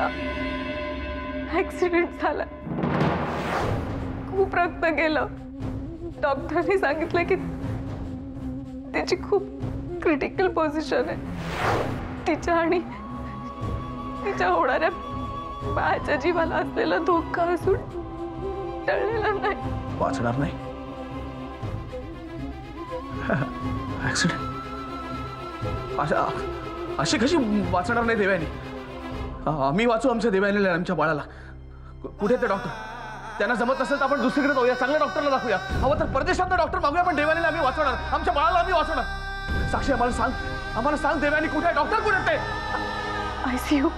तिचा ऍक्सिडेंट झाला, खूप रक्त गेलं। डॉक्टरने सांगितलं की तिची खूप क्रिटिकल पोझिशन आहे। तिच्या आणि तिच्या होणाऱ्या बाळाच्या जीवाला असलेला धोका असून टळलेला नाही। वाचणार नाही? ऍक्सिडेंट अशी कशी वाचणार नाही देवयानी? आम्ही वाचू आमच्या देवयानीला, आमच्या बाळाला। कुठे ते डॉक्टर? त्यांना जमत नसेल तर आपण दुसरीकडे जाऊया, चांगल्या डॉक्टरला दाखवूया। हवं तर परदेशातला डॉक्टर मागूया, पण देवयानीला आम्ही वाचवणार, आमच्या बाळाला आम्ही वाचवणार। साक्षी आम्हाला सांग देवयानी कुठे आहे? डॉक्टर कुठे ते? ICU।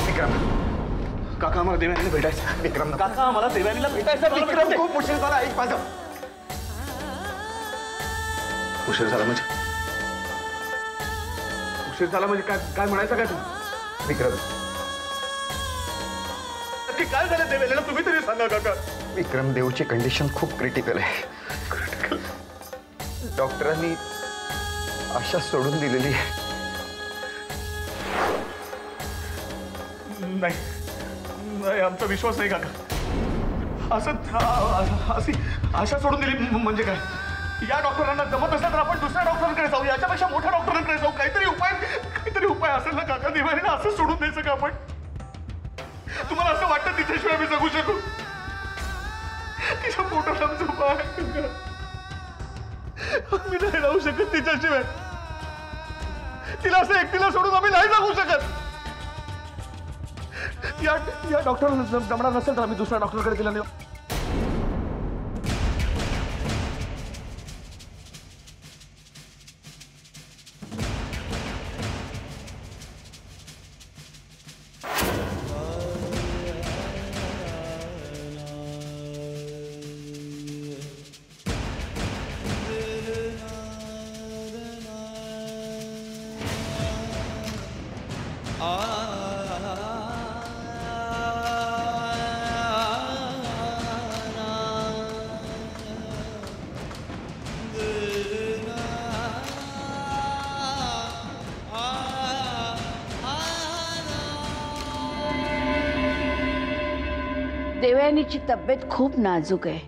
विक्रम काका, आम्हाला देवयानीला भेटायचं। विक्रम काका, आम्हाला देवयानीला भेटायचं। विक्रम खूप उशीर झाला, एक माझा उशीर झाला म्हणजे? उशीर झाला म्हणजे काय म्हणायचं काय तू? विक्रम नक्की काय झालं देवयानीला, तुम्ही तरी सांगा काका। विक्रम, देवची कंडिशन खूप क्रिटिकल आहे। क्रिटिकल? डॉक्टरांनी आशा सोडून दिलेली आहे। नाही, आमचा विश्वास नाही काका। अशी आशा सोडून दिली म्हणजे काय? या डॉक्टरांना जमत असेल तर आपण दुसऱ्या डॉक्टरांकडे जाऊ, याच्यापेक्षा मोठ्या डॉक्टरांकडे जाऊ। काहीतरी उपाय असेल ना काका? देवयानीला असं सोडून द्यायचं का आपण? तुम्हाला असं वाटतं तिच्याशिवाय मी जगू शकू? तिच्या पोटाला झोपा आहे, मी नाही राहू शकत तिच्याशिवाय। तिला असं एकटीला सोडून आम्ही नाही जगू शकत। या डॉक्टरला जमणार नसेल तर आम्ही दुसऱ्या डॉक्टरकडे तिला नेऊ। देवयानीची तब्येत खूप नाजूक आहे।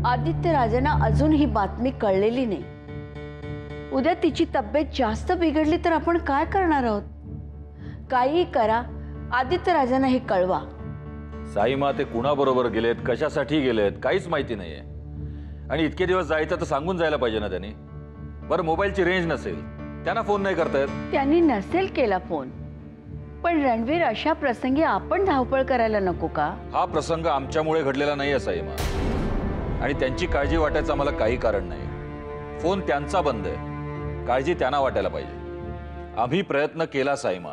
आदित्य राजांना अजून ही बातमी कळलेली नाही। उद्या तिची तब्येत जास्त बिघडली तर आपण काय करणार आहोत? काही करा, आदित्य राजांना हे कळवा। साईमा ते कुणाबरोबर गेलेत, कशासाठी गेलेत काहीच माहिती नाहीये। आणि इतके दिवस जायचं तर सांगून जायला पाहिजे ना त्यांनी। बरं, मोबाईलची रेंज नसेल, त्यांना फोन नाही करतायत। त्यांनी नसेल केला फोन, पण रणवीर, अशा प्रसंगी आपण धावपळ करायला नको का? हा प्रसंग आमच्यामुळे घडलेला नाहीये साईमा, आणि त्यांची काळजी वाटायचं आम्हाला काही कारण नाही। फोन त्यांचा बंद आहे, काळजी त्यांना वाटायला पाहिजे। आम्ही प्रयत्न केला साईमा,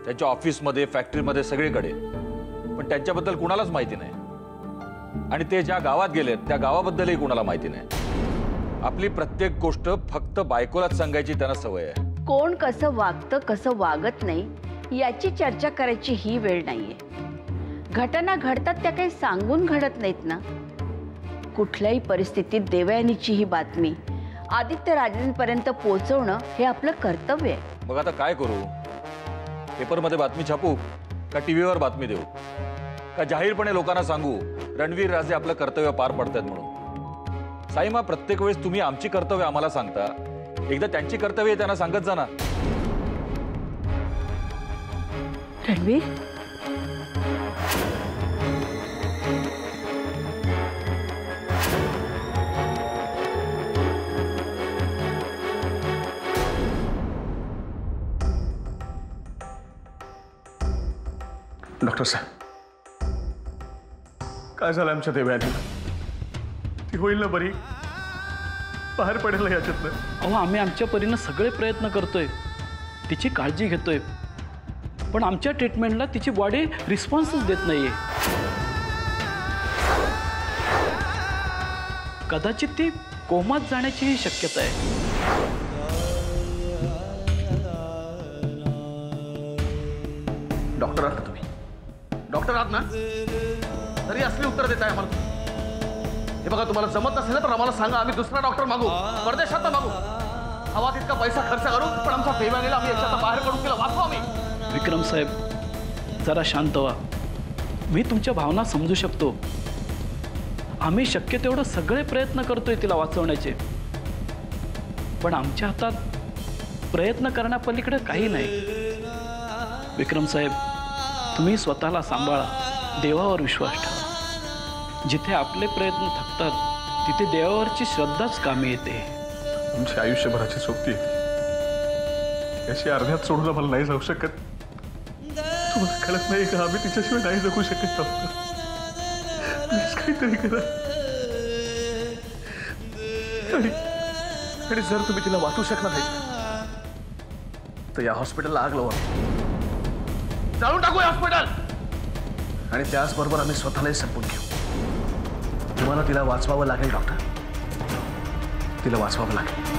त्यांच्या ऑफिसमध्ये, फॅक्टरीमध्ये, सगळीकडे, पण त्यांच्याबद्दल कुणालाच माहिती नाही। आणि ते ज्या गावात गेलेत त्या गावाबद्दलही कुणाला माहिती नाही। आपली प्रत्येक गोष्ट फक्त बायकोलाच सांगायची त्यांना सवय आहे। कोण कसं वागतं, कसं वागत नाही याची चर्चा करायची ही वेळ नाहीये। घटना घडतात त्या काही सांगून घडत नाहीत ना। कुठल्याही परिस्थितीत देवयानीची ही बातमी आदित्य राजांपर्यंत पोहोचवणं हे आपलं कर्तव्य आहे। मग आता काय करू? पेपरमध्ये बातमी छापू का टीव्हीवर बातमी देऊ? का जाहीरपणे लोकांना सांगू रणवीर राजे आपलं कर्तव्य पार पडतात म्हणून? साईमा, प्रत्येक वेळेस तुम्ही आमची कर्तव्य आम्हाला सांगता, एकदा त्यांची कर्तव्य त्यांना सांगत जा ना। रणवीर, डॉक्टर साहेब, काय झालं आमच्या देवयानीला? ती होईल ना बरी? बाहेर पडेल ना याच्यातनं? अहो, आम्ही आमच्या परीने सगळे प्रयत्न करतोय, तिची काळजी घेतोय, पण आमच्या ट्रीटमेंटला तिची बॉडी रिस्पॉन्सच देत नाहीये। कदाचित ती कोमात जाण्याचीही शक्यता आहे। डॉक्टर आहात तुम्ही? डॉक्टर आहात ना? तरी असली उत्तर देताय आम्हाला. हे बघा, तुम्हाला जमत नसेल तर आम्हाला सांगा, आम्ही दुसरा डॉक्टर मागू, परदेशात मागू. हवा तितका पैसा खर्च करू, पण आमचा फैमानेला आम्ही याच्यात बाहेर काढून तिला वाचवा. आम्ही विक्रम साहेब, जरा शांत व्हा. मी तुमच्या भावना समजू शकतो. आम्ही शक्य तेवढं सगळे प्रयत्न करतोय तिला वाचवण्याचे, पण आमच्या हातात प्रयत्न करण्यापलीकडे काही नाही. विक्रम साहेब, तुम्ही स्वतःला सांभाळा, देवावर विश्वास ठेवा. जिथे आपले प्रयत्न थकतात तिथे देवावरची श्रद्धाच कामी येते. तुमची आयुष्यभराची सोबती याची अर्ध्यात सोडून आम्हाला नाही जाऊ शकत. तुम्हाला कळत नाही का, आम्ही तिच्याशिवाय नाही जगू शकत. प्लीज काहीतरी करा. आणि जर तुम्ही तिला वाचू शकणार नाही तर या हॉस्पिटलला आग लावा, जाळून टाकू हॉस्पिटल. आणि त्याचबरोबर आम्ही स्वतःलाही संपून घेऊ. तुम्हाला तिला वाचवावं लागेल डॉक्टर, तिला वाचवावं लागेल.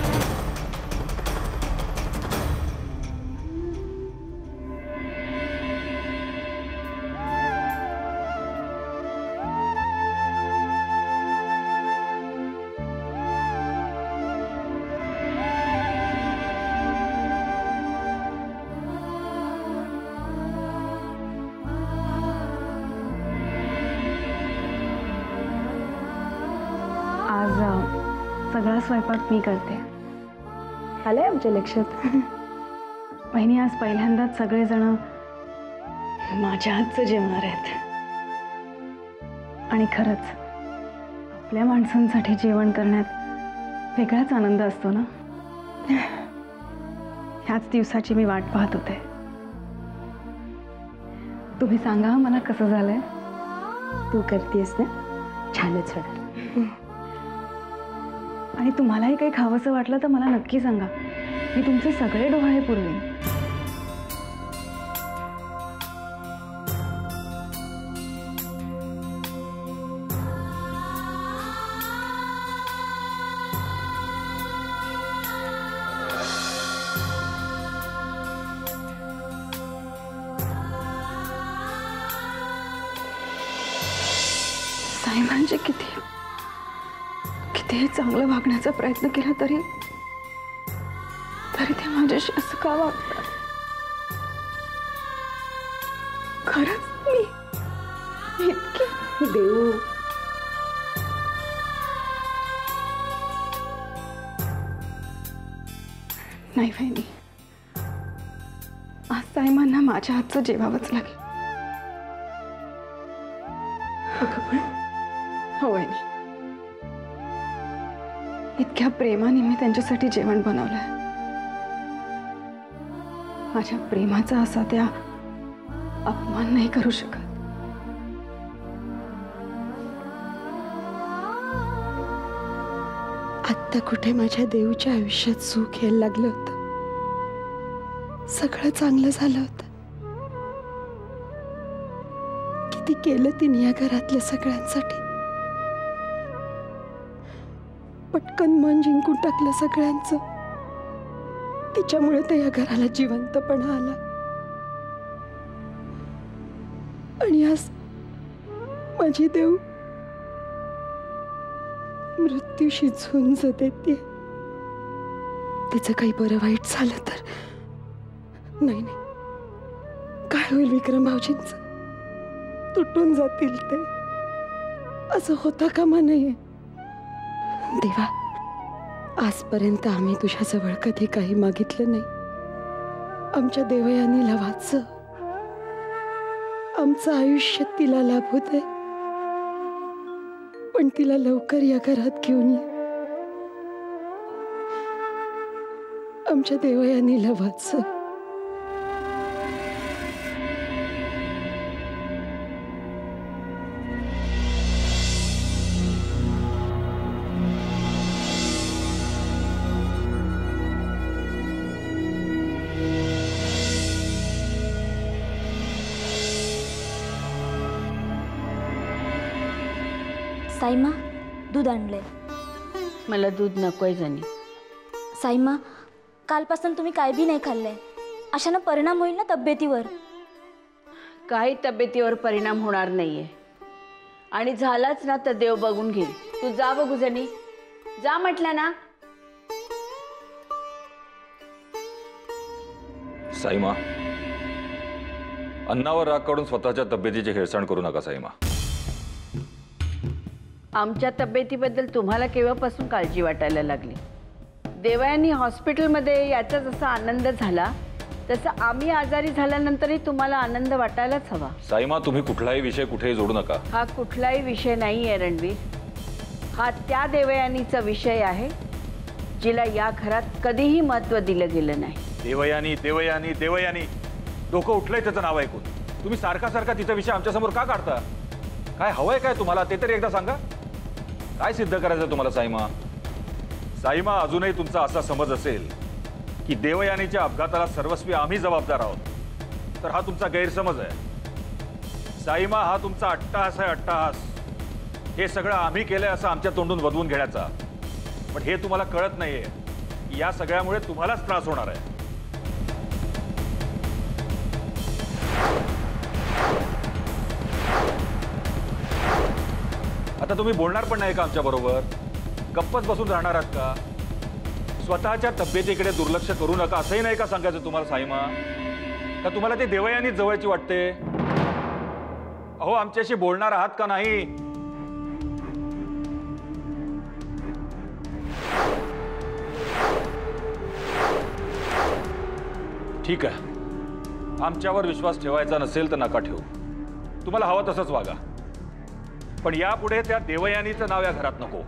आज सगळा स्वयंपाक मी करते. आलंय आमच्या लक्षात. बहिणी, आज पहिल्यांदाच सगळेजण माझ्या हातचं जेवणार आहेत. आणि खरंच आपल्या माणसांसाठी जेवण करण्यात वेगळाच आनंद असतो ना. ह्याच दिवसाची मी वाट पाहत होते. तुम्ही सांगा मला कसं झालंय. तू करतेस ना, छानच होणार. आणि तुम्हालाही काही खावंसं वाटलं तर मला नक्की सांगा, मी तुमचे सगळे डोहाळे पुरवीन. साईमांचे किती चांगलं वागण्याचा प्रयत्न केला तरी ते माझ्याशी असं का वागतात. खरंच मी इतकी देऊ. नाही वहिनी, आज साईमांना माझ्या हातचं जेवावंच लागेल. हो वहिनी, इतक्या प्रेमाने मी त्यांच्यासाठी जेवण बनवलंय. माझ्या प्रेमाचा असा त्या अपमान नाही करू शकत. आत्ता कुठे माझ्या देऊच्या आयुष्यात सुख यायला लागलं होतं. सगळं चांगलं झालं होतं. किती केलं तिने या घरातल्या सगळ्यांसाठी. पटकन मन जिंकून टाकलं सगळ्यांचं. तिच्यामुळे तर या घराला जिवंतपणा आला. आणि आज माझी देव मृत्यूशी झुंज देते. तिचं काही बरं वाईट झालं तर नाही, काय होईल विक्रम भाऊजींचं. तुटून जातील ते. असं होता कामा नये. देवा, आजपर्यंत आम्ही तुझ्याजवळ कधी काही मागितलं नाही. आमच्या देवयानीला वाचव. आमचं आयुष्य तिला लाभू दे, पण तिला लवकर या घरात घेऊन ये. आमच्या देवयानीला वाचव. साईमा, दूध आणलंय. मला दूध नकोय जनी. साईमा, कालपासून तुम्ही काय बी नाही खाल्लंय. अशानं परिणाम होईल ना तब्येतीवर. काही तब्येतीवर परिणाम होणार नाहीये. आणि झालाच ना तर देव बघून घेईल. तू जा बघू जणी, जा म्हटलं ना. साईमा, अन्नावर राग काढून स्वतःच्या तब्येतीची हेळसांड करू नका साईमा. आमच्या तब्येतीबद्दल तुम्हाला केव्हापासून काळजी वाटायला लागली? देवयानी हॉस्पिटलमध्ये याचा जसा आनंद झाला तसं आम्ही आजारी झाल्यानंतरही तुम्हाला आनंद वाटायलाच हवा. साईमा, तुम्ही कुठलाही विषय कुठेही जोडू नका. हा कुठलाही विषय नाही आहे रणवीर. हा त्या देवयानीचा विषय आहे जिला या घरात कधीही महत्त्व दिलं गेलं नाही. देवयानी देवयानी देवयानी, डोकं उठलंय त्याचं नाव ऐकून. तुम्ही सारखा सारखा तिचा विषय आमच्यासमोर का काढता? काय हवंय काय तुम्हाला ते तरी एकदा सांगा. काय सिद्ध करायचं तुम्हाला साईमा? साईमा, अजूनही तुमचा असा समज असेल की देवयानीच्या अपघाताला सर्वस्वी आम्ही जबाबदार आहोत तर हा तुमचा गैरसमज आहे. साईमा, हा तुमचा अट्टहास आहे, अट्टहास. हे सगळं आम्ही केलंय असं आमच्या तोंडून वदवून घेण्याचा. पण हे तुम्हाला कळत नाहीये की या सगळ्यामुळे तुम्हालाच त्रास होणार आहे. आता तुम्ही बोलणार पण नाही का आमच्या बरोबर? गप्पच बसून राहणार आहात का? स्वतःच्या तब्येतीकडे दुर्लक्ष करू नका असंही नाही का सांगायचं तुम्हाला साईमा? का तुम्हाला ते देवयानी जवळची वाटते? अहो, आमच्याशी बोलणार आहात का नाही? ठीक आहे, आमच्यावर विश्वास ठेवायचा नसेल तर नका ठेवू. तुम्हाला हवं तसंच वागा. पण यापुढे त्या देवयानीचं नाव या घरात नको.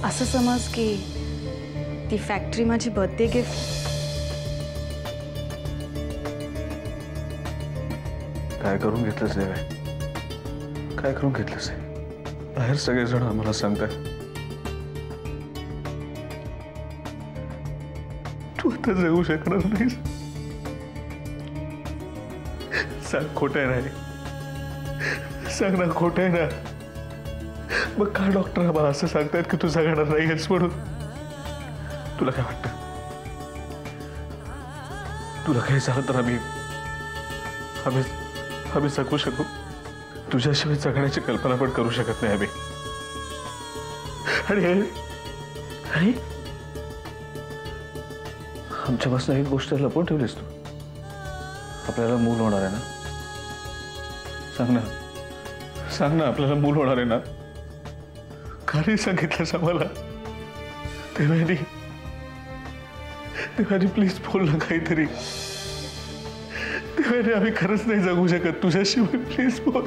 असं समज की ती फॅक्टरी माझी बर्थडे गिफ्ट. काय करून घेतलंस देवे? काय करून घेतलंस? बाहेर सगळेजण आम्हाला सांगतात तू आता जगू शकणार नाहीस. सांग, खोटं आहे ना? सांग ना, खोटं आहे ना? मग का डॉक्टर आम्हाला असं सांगतायत की तू जगणार नाहीस म्हणून? तुला काय वाटतं? तुला काही झालं तर आम्ही जगू शकू? तुझ्याशिवाय जगण्याची कल्पना पण करू शकत नाही आम्ही. आणि आमच्यापासून एक गोष्ट लपवून ठेवलीस तू. आपल्याला मूल होणार आहे ना? सांग ना, आपल्याला मूल होणार आहे ना? का नाही सांगितलंस आम्हाला? देवानी प्लीज बोल ना काहीतरी. देवानी, आम्ही खरंच नाही जगू शकत तुझ्याशिवाय. प्लीज बोल.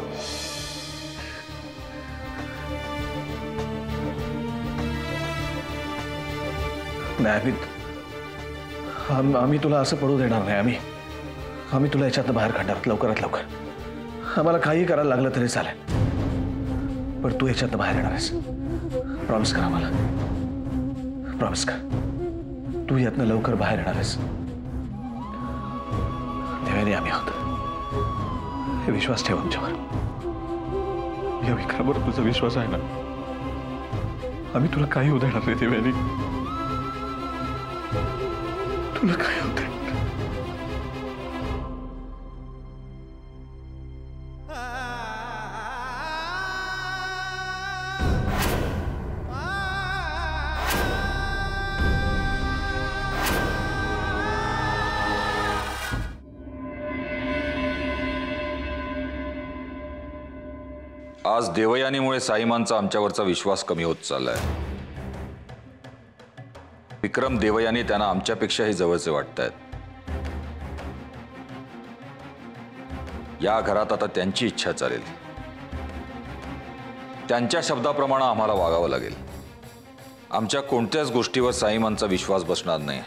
नाही, आम्ही तुला असं पडू देणार नाही. आम्ही तुला याच्यातनं बाहेर काढणार लवकरात लवकर. आम्हाला काही करायला लागलं तरी चालेल, पण तू याच्यातनं बाहेर येणार आहेस. प्रॉमिस कर आम्हाला. प्रॉमिस कर, तू यातनं लवकर बाहेर येणार आहेस. देवानी, आम्ही आहोत. हे विश्वास ठेव आमच्यावर. या विक्रावर तुझा विश्वास आहे ना? आम्ही तुला काही होऊ देणार नाही देवानी. तुला काय होत? आज देवयानीमुळे साईमांचा आमच्यावरचा विश्वास कमी होत चाललाय. विक्रम, देवयानी त्यांना आमच्यापेक्षाही जवळचे वाटतायत. या घरात आता त्यांची इच्छा चालेल. त्यांच्या शब्दाप्रमाणे आम्हाला वागावं लागेल. आमच्या कोणत्याच गोष्टीवर साईमांचा विश्वास बसणार नाही,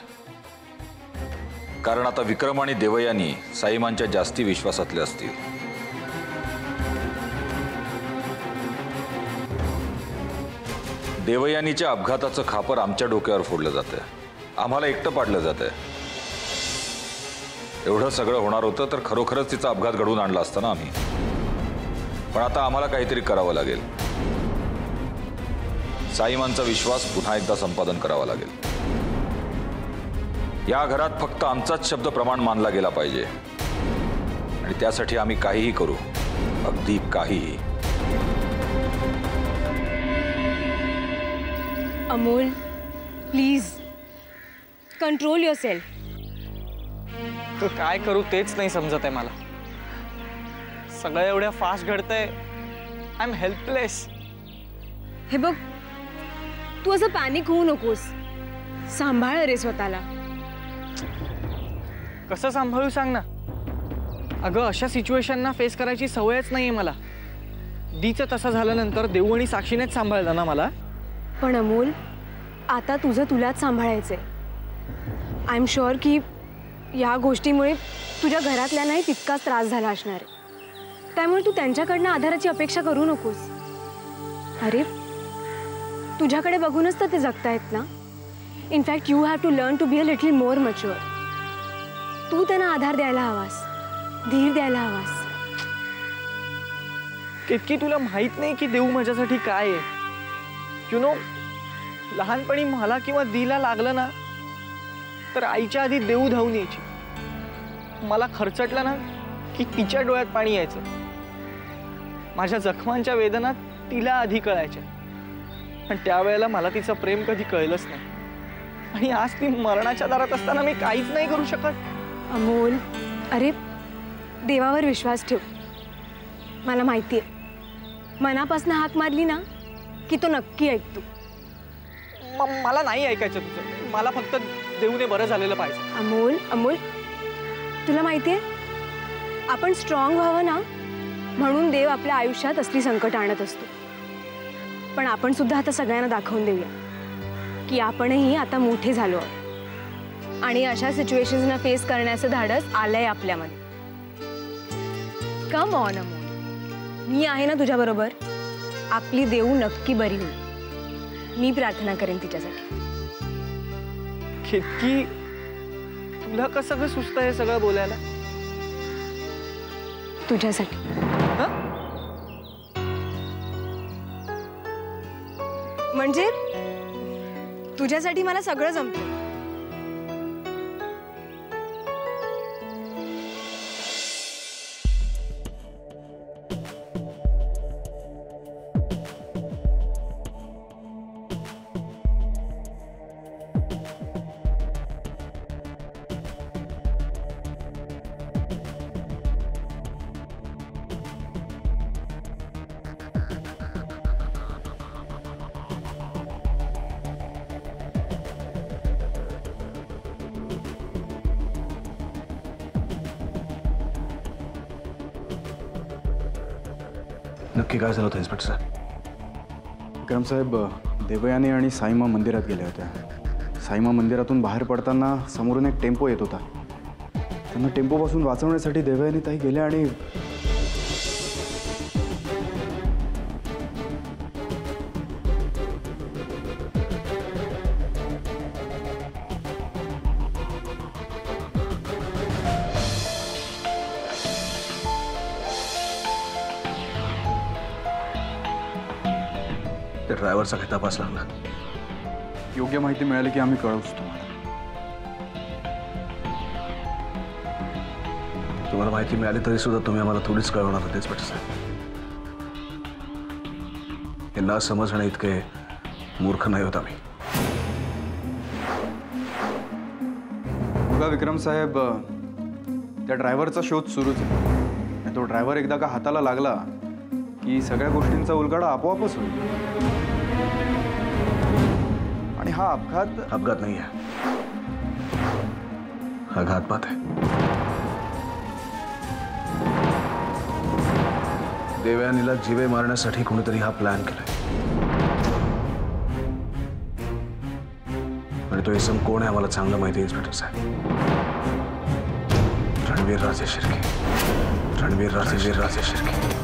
कारण आता विक्रम आणि देवयानी साईमांच्या जास्ती विश्वासातले असतील. देवयानीच्या अपघाताचं खापर आमच्या डोक्यावर फोडलं जातंय. आम्हाला एकटं पाडलं जातंय. एवढं सगळं होणार होतं तर खरोखरच तिचा अपघात घडवून आणला असता ना आम्ही. पण आता आम्हाला काहीतरी करावं लागेल. साईमांचा विश्वास पुन्हा एकदा संपादन करावा लागेल. या घरात फक्त आमचाच शब्द प्रमाण मानला गेला पाहिजे, आणि त्यासाठी आम्ही काहीही करू, अगदी काहीही. Amol, please control yourself. काय करू तेच नाही समजत आहे मला. सगळं एवढ्या फास्ट घडतंय. I am helpless. हे बघ, तू असं पॅनिक होऊ नकोस. सांभाळ रे स्वतःला. कसं सांभाळू सांग ना. अगं, अशा सिच्युएशनना फेस करायची सवयच नाहीये मला. दीचं तसं झाल्यानंतर देऊ आणि साक्षीनेच सांभाळलं ना मला. पण अमोल, आता तुझं तुलाच सांभाळायचंय. आय एम शुअर की या गोष्टीमुळे तुझ्या घरातल्यांनाही तितकाच त्रास झाला असणार आहे. त्यामुळे तू त्यांच्याकडनं आधाराची अपेक्षा करू नकोस. अरे, तुझ्याकडे बघूनच तर ते जगतायत ना. In fact you have to learn to be a little more mature. तू त्यांना आधार द्यायला हवास, धीर द्यायला हवास. इतकी तुला माहित नाही की देऊ माझ्यासाठी काय आहे. यु नो, लहानपणी मला किंवा दीला लागलं ना तर आईच्या आधी देऊ धावून यायची. मला खर्चटलं ना की तिच्या डोळ्यात पाणी यायचं. माझ्या जखमांच्या वेदना तिला आधी कळायच्या. पण त्यावेळेला मला तिचं प्रेम कधी कळलंच नाही. आणि आज ती मरणाच्या दारात असताना मी काहीच नाही करू शकत. अमोल, अरे देवावर विश्वास ठेव. मला माहिती आहे, मनापासून हाक मारली ना की तो नक्की ऐकतो. मला नाही ऐकायचं तुझं. मला फक्त देऊने बरं झालेलं पाहिजे. अमोल, अमोल, तुला माहिती आहे, आपण स्ट्रॉंग व्हावं ना म्हणून देव आपल्या आयुष्यात असली संकट आणत असतो. पण आपण सुद्धा आता सगळ्यांना दाखवून देऊया की आपणही आता मोठे झालो आहोत आणि अशा सिच्युएशन्सना फेस करण्याचं धाडस आलंय आपल्यामध्ये. कम ऑन अमोल, मी आहे ना तुझ्याबरोबर. आपली देऊ नक्की बरी होईल. मी प्रार्थना करेन तिच्यासाठी. खितकी, तुला कसं ग सुचतं हे सगळं बोलायला? तुझ्यासाठी. म्हणजे तुझ्यासाठी मला सगळं जमतं. नक्की काय झालं होतं इन्स्पेक्टर साहेब? विक्रम साहेब, देवयानी आणि साईमा मंदिरात गेल्या होत्या. साईमा मंदिरातून बाहेर पडताना समोरून एक टेम्पो येत होता. त्यांना टेम्पोपासून वाचवण्यासाठी देवयानी ताई गेल्या आणि त्या ड्रायव्हरचा काही तपास लागला. योग्य माहिती मिळाली की आम्ही कळवूच तुम्हाला. तुम्हाला माहिती मिळाली तरी सुद्धा तुम्ही आम्हाला थोडीच कळवणार होते इन्स्पेक्टर साहेब. हे न समजणं इतके मूर्ख नाही होत आम्ही. बघा विक्रम साहेब, त्या ड्रायव्हरचा शोध सुरूच आहे. तो ड्रायव्हर एकदा का हाताला लागला की सगळ्या गोष्टींचा उलगडा आपोआपच होईल. आणि हा अपघात नाही आहे, हा घातपात आहे. देवयानीला जीवे मारण्यासाठी कोणीतरी हा प्लॅन केलाय. आणि तो इसम कोण आहे आम्हाला चांगलं माहिती, इन्स्पेक्टर साहेब. रणवीर राजे शिर्के.